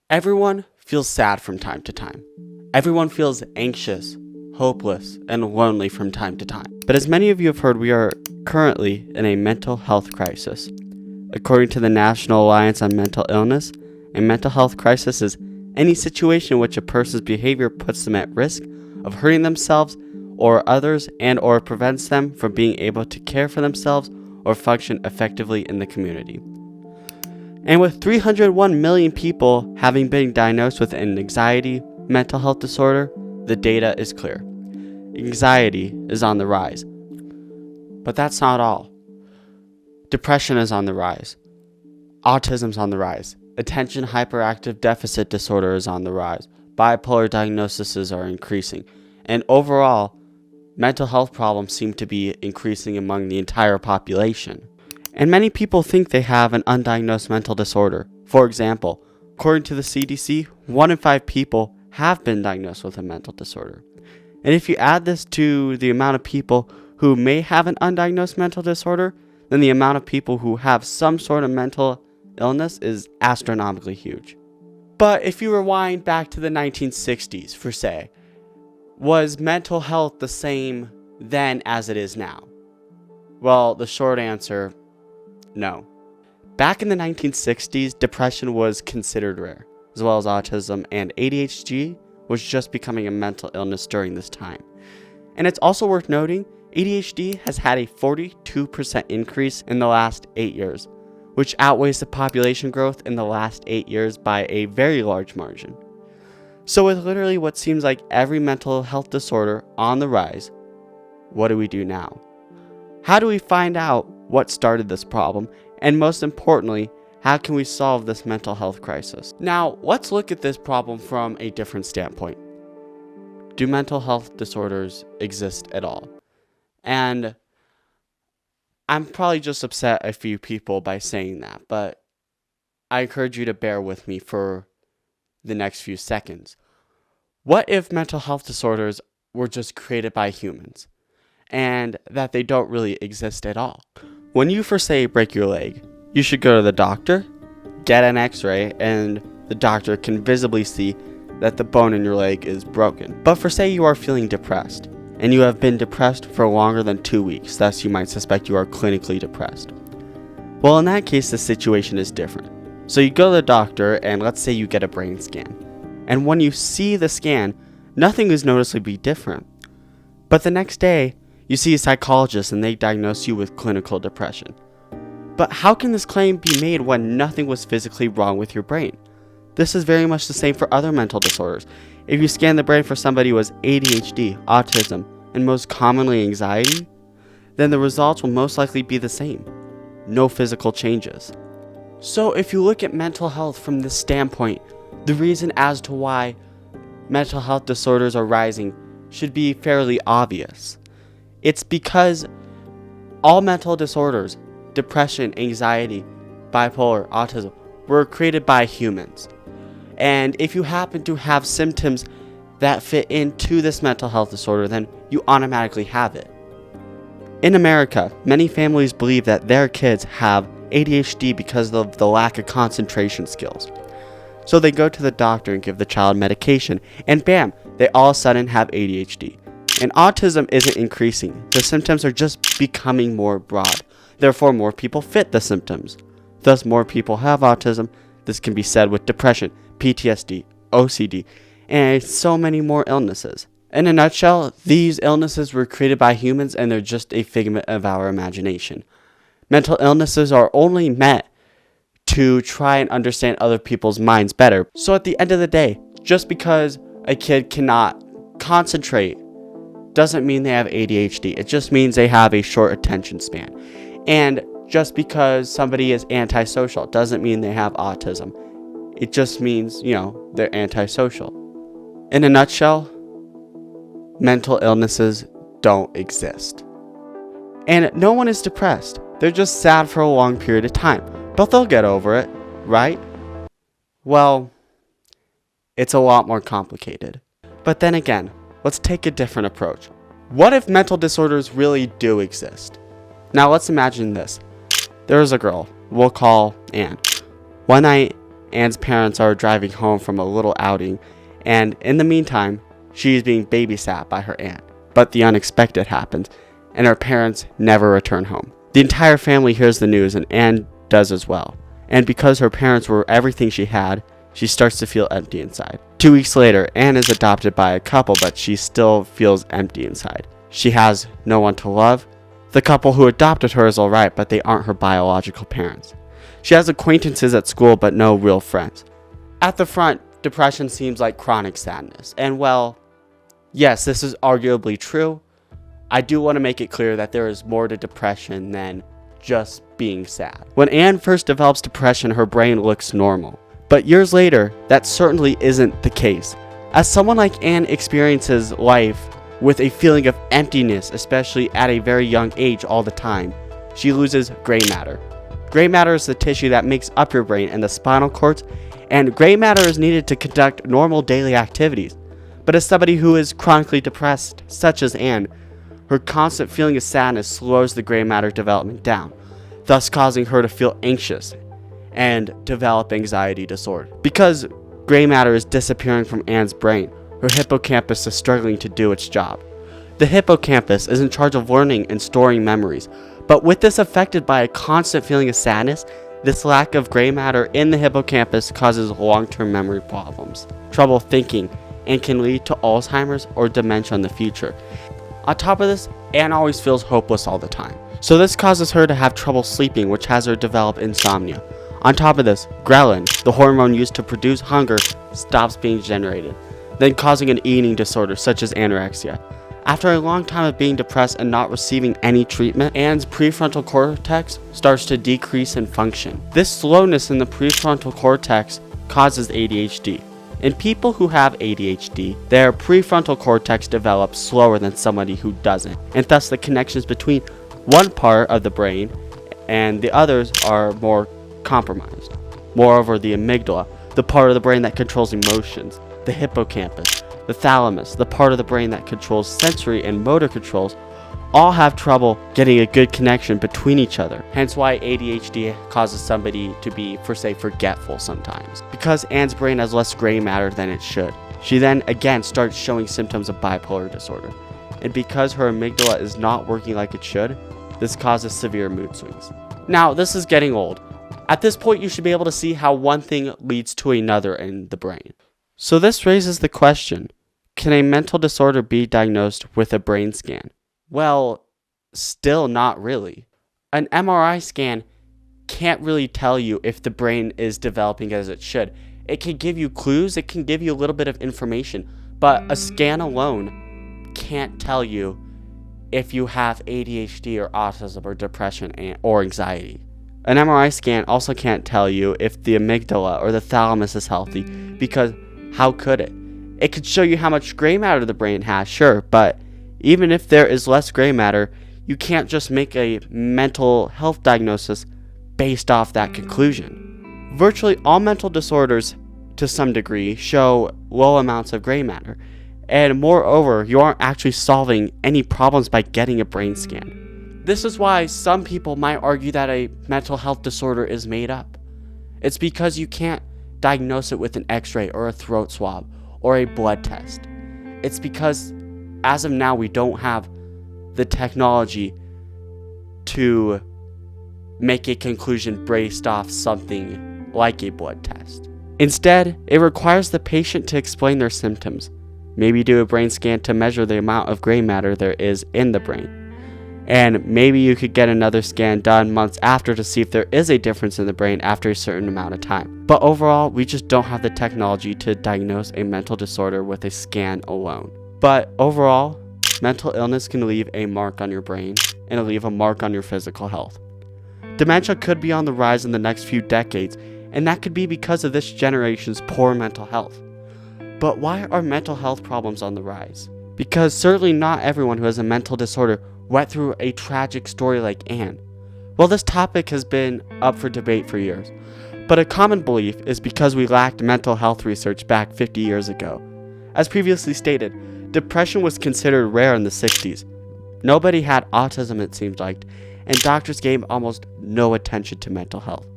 Everyone feels sad from time to time. Everyone feels anxious, hopeless, and lonely from time to time. But as many of you have heard, we are currently in a mental health crisis. According to the National Alliance on Mental Illness, a mental health crisis is any situation in which a person's behavior puts them at risk of hurting themselves or others and or prevents them from being able to care for themselves or function effectively in the community. And with 301 million people having been diagnosed with an anxiety mental health disorder, the data is clear. Anxiety is on the rise. But that's not all. Depression is on the rise. Autism is on the rise. Attention hyperactive deficit disorder is on the rise. Bipolar diagnoses are increasing. And overall, mental health problems seem to be increasing among the entire population. And many people think they have an undiagnosed mental disorder. For example, according to the CDC, 1 in 5 people have been diagnosed with a mental disorder. And if you add this to the amount of people who may have an undiagnosed mental disorder, then the amount of people who have some sort of mental illness is astronomically huge. But if you rewind back to the 1960s, for say, was mental health the same then as it is now? Well, the short answer, no. Back in the 1960s, depression was considered rare, as well as autism, and ADHD was just becoming a mental illness during this time. And it's also worth noting, ADHD has had a 42% increase in the last 8 years, which outweighs the population growth in the last 8 years by a very large margin. So with literally what seems like every mental health disorder on the rise, what do we do now? How do we find out what started this problem? And most importantly, how can we solve this mental health crisis? Now, let's look at this problem from a different standpoint. Do mental health disorders exist at all? And I'm probably just upset a few people by saying that, but I encourage you to bear with me for the next few seconds. What if mental health disorders were just created by humans and that they don't really exist at all? When you, for say, break your leg, you should go to the doctor, get an x-ray, and the doctor can visibly see that the bone in your leg is broken. But for say you are feeling depressed, and you have been depressed for longer than 2 weeks, thus you might suspect you are clinically depressed. Well, in that case, the situation is different. So you go to the doctor, and let's say you get a brain scan. And when you see the scan, nothing is noticeably different. But the next day, you see a psychologist and they diagnose you with clinical depression. But how can this claim be made when nothing was physically wrong with your brain? This is very much the same for other mental disorders. If you scan the brain for somebody who has ADHD, autism, and most commonly anxiety, then the results will most likely be the same. No physical changes. So if you look at mental health from this standpoint, the reason as to why mental health disorders are rising should be fairly obvious. It's because all mental disorders, depression, anxiety, bipolar, autism, were created by humans. And if you happen to have symptoms that fit into this mental health disorder, then you automatically have it. In America, many families believe that their kids have ADHD because of the lack of concentration skills. So they go to the doctor and give the child medication, and bam, they all of a sudden have ADHD. And autism isn't increasing. The symptoms are just becoming more broad. Therefore, more people fit the symptoms. Thus, more people have autism. This can be said with depression, PTSD, OCD, and so many more illnesses. In a nutshell, these illnesses were created by humans and they're just a figment of our imagination. Mental illnesses are only meant to try and understand other people's minds better. So at the end of the day, just because a kid cannot concentrate doesn't mean they have ADHD. It just means they have a short attention span. And just because somebody is antisocial doesn't mean they have autism. It just means, they're antisocial. In a nutshell, mental illnesses don't exist. And no one is depressed. They're just sad for a long period of time. But they'll get over it, right? Well, it's a lot more complicated. But then again, let's take a different approach. What if mental disorders really do exist? Now let's imagine this. There is a girl, we'll call Anne. One night, Anne's parents are driving home from a little outing, and in the meantime, she is being babysat by her aunt. But the unexpected happens, and her parents never return home. The entire family hears the news, and Anne does as well. And because her parents were everything she had, she starts to feel empty inside. 2 weeks later, Anne is adopted by a couple, but she still feels empty inside. She has no one to love. The couple who adopted her is alright, but they aren't her biological parents. She has acquaintances at school, but no real friends. At the front, depression seems like chronic sadness. And well, yes, this is arguably true. I do want to make it clear that there is more to depression than just being sad. When Anne first develops depression, her brain looks normal. But years later, that certainly isn't the case. As someone like Anne experiences life with a feeling of emptiness, especially at a very young age all the time, she loses gray matter. Gray matter is the tissue that makes up your brain and the spinal cords, and gray matter is needed to conduct normal daily activities. But as somebody who is chronically depressed, such as Anne, her constant feeling of sadness slows the gray matter development down, thus causing her to feel anxious and develop anxiety disorder. Because gray matter is disappearing from Anne's brain, her hippocampus is struggling to do its job. The hippocampus is in charge of learning and storing memories, but with this affected by a constant feeling of sadness, this lack of gray matter in the hippocampus causes long-term memory problems, trouble thinking, and can lead to Alzheimer's or dementia in the future. On top of this, Anne always feels hopeless all the time. So this causes her to have trouble sleeping, which has her develop insomnia. On top of this, ghrelin, the hormone used to produce hunger, stops being generated, then causing an eating disorder such as anorexia. After a long time of being depressed and not receiving any treatment, Anne's prefrontal cortex starts to decrease in function. This slowness in the prefrontal cortex causes ADHD. In people who have ADHD, their prefrontal cortex develops slower than somebody who doesn't, and thus the connections between one part of the brain and the others are more compromised. Moreover, the amygdala, the part of the brain that controls emotions, the hippocampus, the thalamus, the part of the brain that controls sensory and motor controls, all have trouble getting a good connection between each other. Hence why ADHD causes somebody to be, forgetful sometimes. Because Anne's brain has less gray matter than it should, she then again starts showing symptoms of bipolar disorder. And because her amygdala is not working like it should, this causes severe mood swings. Now, this is getting old. At this point, you should be able to see how one thing leads to another in the brain. So this raises the question, can a mental disorder be diagnosed with a brain scan? Well, still not really. An MRI scan can't really tell you if the brain is developing as it should. It can give you clues, it can give you a little bit of information, but a scan alone can't tell you if you have ADHD or autism or depression or anxiety. An MRI scan also can't tell you if the amygdala or the thalamus is healthy, because how could it? It could show you how much gray matter the brain has, sure, but even if there is less gray matter, you can't just make a mental health diagnosis based off that conclusion. Virtually all mental disorders, to some degree, show low amounts of gray matter, and moreover, you aren't actually solving any problems by getting a brain scan. This is why some people might argue that a mental health disorder is made up. It's because you can't diagnose it with an x-ray or a throat swab or a blood test. It's because as of now, we don't have the technology to make a conclusion based off something like a blood test. Instead, it requires the patient to explain their symptoms, maybe do a brain scan to measure the amount of gray matter there is in the brain. And maybe you could get another scan done months after to see if there is a difference in the brain after a certain amount of time. But overall, we just don't have the technology to diagnose a mental disorder with a scan alone. But overall, mental illness can leave a mark on your brain and leave a mark on your physical health. Dementia could be on the rise in the next few decades, and that could be because of this generation's poor mental health. But why are mental health problems on the rise? Because certainly not everyone who has a mental disorder went through a tragic story like Anne. Well, this topic has been up for debate for years, but a common belief is because we lacked mental health research back 50 years ago. As previously stated, depression was considered rare in the 60s. Nobody had autism, it seemed like, and doctors gave almost no attention to mental health.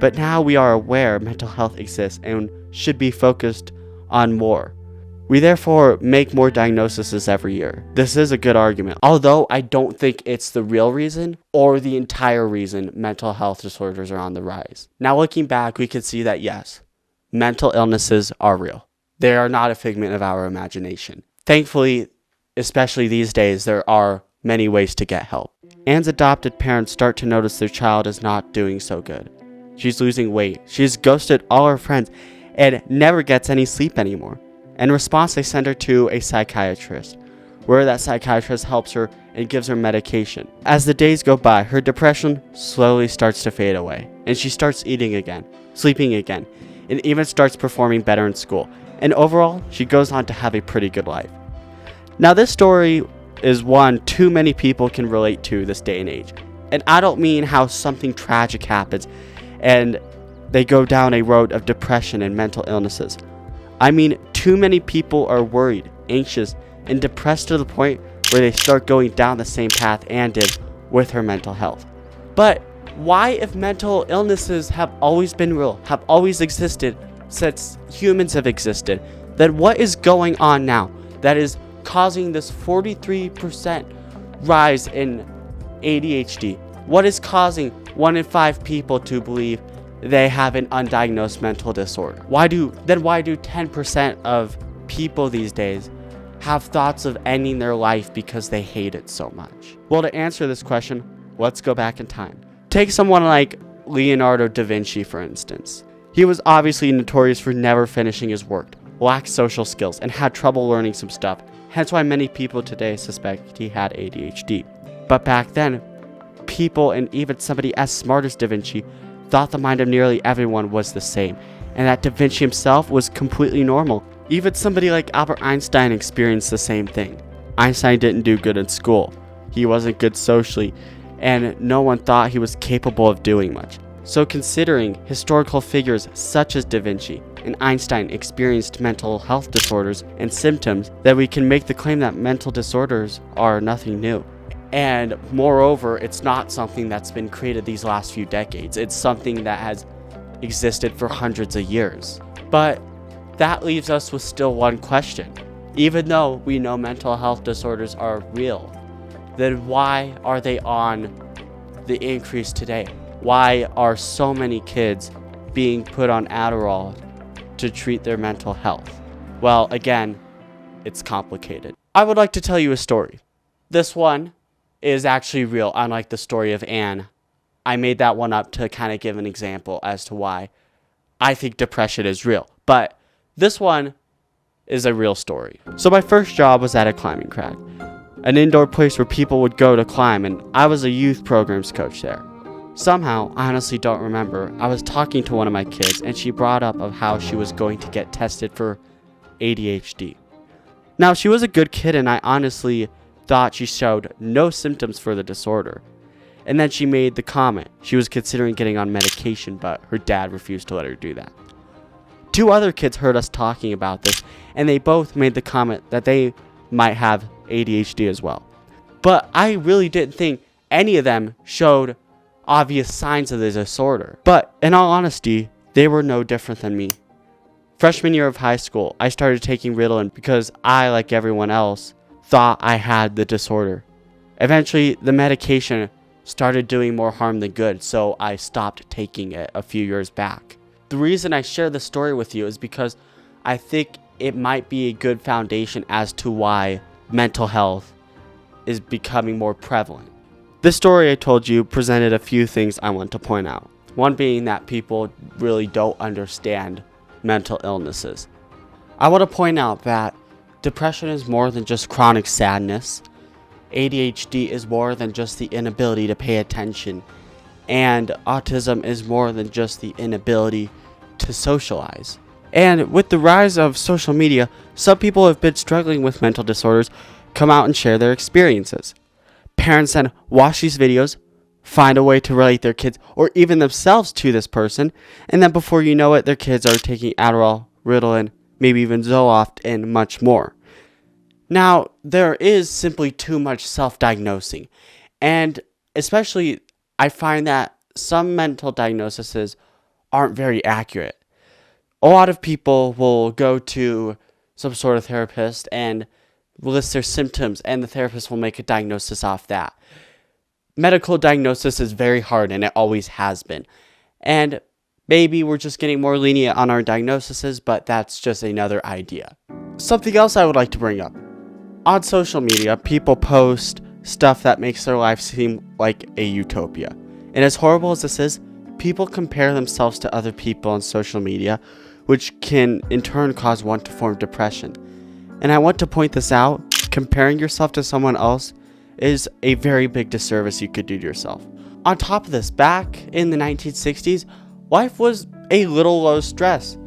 but now we are aware mental health exists and should be focused on more. We therefore make more diagnoses every year. This is a good argument, although I don't think it's the real reason or the entire reason mental health disorders are on the rise. Now looking back, we can see that yes, mental illnesses are real. They are not a figment of our imagination. Thankfully, especially these days, there are many ways to get help. Anne's adopted parents start to notice their child is not doing so good. She's losing weight. She's ghosted all her friends and never gets any sleep anymore. In response, they send her to a psychiatrist, where that psychiatrist helps her and gives her medication. As the days go by, her depression slowly starts to fade away, and she starts eating again, sleeping again, and even starts performing better in school. And overall, she goes on to have a pretty good life. Now, this story is one too many people can relate to this day and age. And I don't mean how something tragic happens and they go down a road of depression and mental illnesses. I mean, too many people are worried, anxious, and depressed to the point where they start going down the same path Anne did with her mental health. But why, if mental illnesses have always been real, have always existed since humans have existed, then what is going on now that is causing this 43% rise in ADHD? What is causing 1 in 5 people to believe they have an undiagnosed mental disorder? Why do 10% of people these days have thoughts of ending their life because they hate it so much? Well, to answer this question, let's go back in time. Take someone like Leonardo da Vinci, for instance. He was obviously notorious for never finishing his work, lacked social skills, and had trouble learning some stuff, hence why many people today suspect he had ADHD. But back then, people, and even somebody as smart as da Vinci, thought the mind of nearly everyone was the same, and that da Vinci himself was completely normal. Even somebody like Albert Einstein experienced the same thing. Einstein didn't do good in school, he wasn't good socially, and no one thought he was capable of doing much. So considering historical figures such as da Vinci and Einstein experienced mental health disorders and symptoms, that we can make the claim that mental disorders are nothing new. And moreover, it's not something that's been created these last few decades. It's something that has existed for hundreds of years. But that leaves us with still one question. Even though we know mental health disorders are real, then why are they on the increase today? Why are so many kids being put on Adderall to treat their mental health? Well, again, it's complicated. I would like to tell you a story. This one is actually real, unlike the story of Anne. I made that one up to kind of give an example as to why I think depression is real. But this one is a real story. So my first job was at a climbing crag, an indoor place where people would go to climb, and I was a youth programs coach there. Somehow, I honestly don't remember, I was talking to one of my kids and she brought up of how she was going to get tested for ADHD. Now, she was a good kid and I honestly thought she showed no symptoms for the disorder. And then she made the comment she was considering getting on medication, but her dad refused to let her do that. 2 other kids heard us talking about this, and they both made the comment that they might have ADHD as well. But I really didn't think any of them showed obvious signs of the disorder. But in all honesty, they were no different than me. Freshman year of high school, I started taking Ritalin because I, like everyone else, thought I had the disorder. Eventually, the medication started doing more harm than good, so I stopped taking it a few years back. The reason I share this story with you is because I think it might be a good foundation as to why mental health is becoming more prevalent. This story I told you presented a few things I want to point out. One being that people really don't understand mental illnesses. I want to point out that depression is more than just chronic sadness. ADHD is more than just the inability to pay attention. And autism is more than just the inability to socialize. And with the rise of social media, some people who have been struggling with mental disorders come out and share their experiences. Parents then watch these videos, find a way to relate their kids or even themselves to this person, and then before you know it, their kids are taking Adderall, Ritalin, maybe even Zoloft, and much more. Now, there is simply too much self-diagnosing, and especially I find that some mental diagnoses aren't very accurate. A lot of people will go to some sort of therapist and list their symptoms, and the therapist will make a diagnosis off that. Medical diagnosis is very hard, and it always has been. And maybe we're just getting more lenient on our diagnoses, but that's just another idea. Something else I would like to bring up. On social media, people post stuff that makes their life seem like a utopia. And as horrible as this is, people compare themselves to other people on social media, which can in turn cause one to form depression. And I want to point this out. Comparing yourself to someone else is a very big disservice you could do to yourself. On top of this, back in the 1960s, life was a little low stress.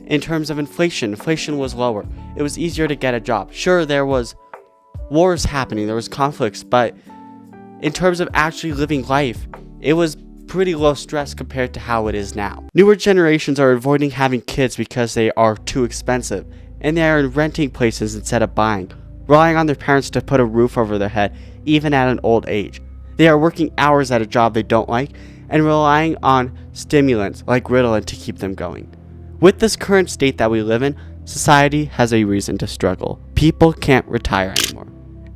In terms of inflation was lower. It was easier to get a job. Sure, there was wars happening, there was conflicts, but in terms of actually living life, it was pretty low stress compared to how it is now. Newer generations are avoiding having kids because they are too expensive, and they are renting places instead of buying, relying on their parents to put a roof over their head even at an old age. They are working hours at a job they don't like and relying on stimulants like Ritalin to keep them going. With this current state that we live in, society has a reason to struggle. People can't retire anymore.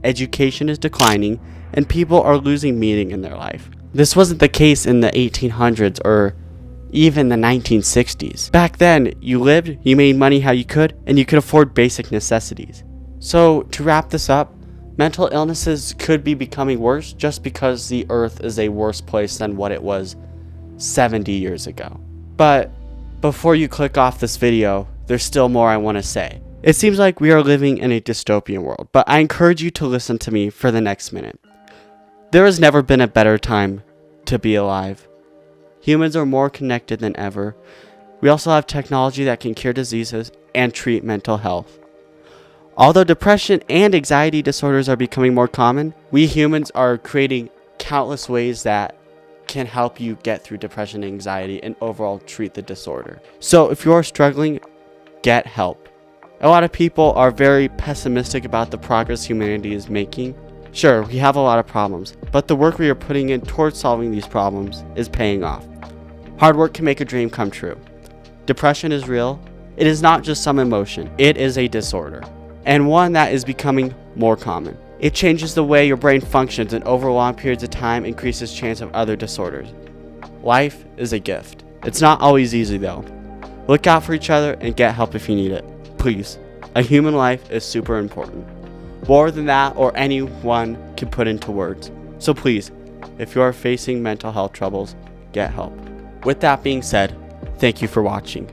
Education is declining, and people are losing meaning in their life. This wasn't the case in the 1800s or even the 1960s. Back then, you lived, you made money how you could, and you could afford basic necessities. So, to wrap this up, mental illnesses could be becoming worse just because the earth is a worse place than what it was 70 years ago. But before you click off this video, there's still more I want to say. It seems like we are living in a dystopian world, but I encourage you to listen to me for the next minute. There has never been a better time to be alive. Humans are more connected than ever. We also have technology that can cure diseases and treat mental health. Although depression and anxiety disorders are becoming more common, we humans are creating countless ways that can help you get through depression and anxiety and overall treat the disorder. So if you're struggling, get help. A lot of people are very pessimistic about the progress humanity is making. Sure, we have a lot of problems, but the work we are putting in towards solving these problems is paying off. Hard work can make a dream come true. Depression is real. It is not just some emotion. It is a disorder, and one that is becoming more common. It changes the way your brain functions and over long periods of time increases chance of other disorders. Life is a gift. It's not always easy though. Look out for each other and get help if you need it. Please. A human life is super important. More than that or anyone can put into words. So please, if you are facing mental health troubles, get help. With that being said, thank you for watching.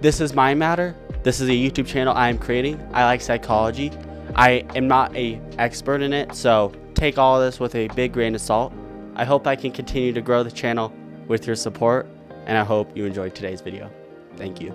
This is My Matter. This is a YouTube channel I am creating. I like psychology. I am not an expert in it, so take all of this with a big grain of salt. I hope I can continue to grow the channel with your support, and I hope you enjoyed today's video. Thank you.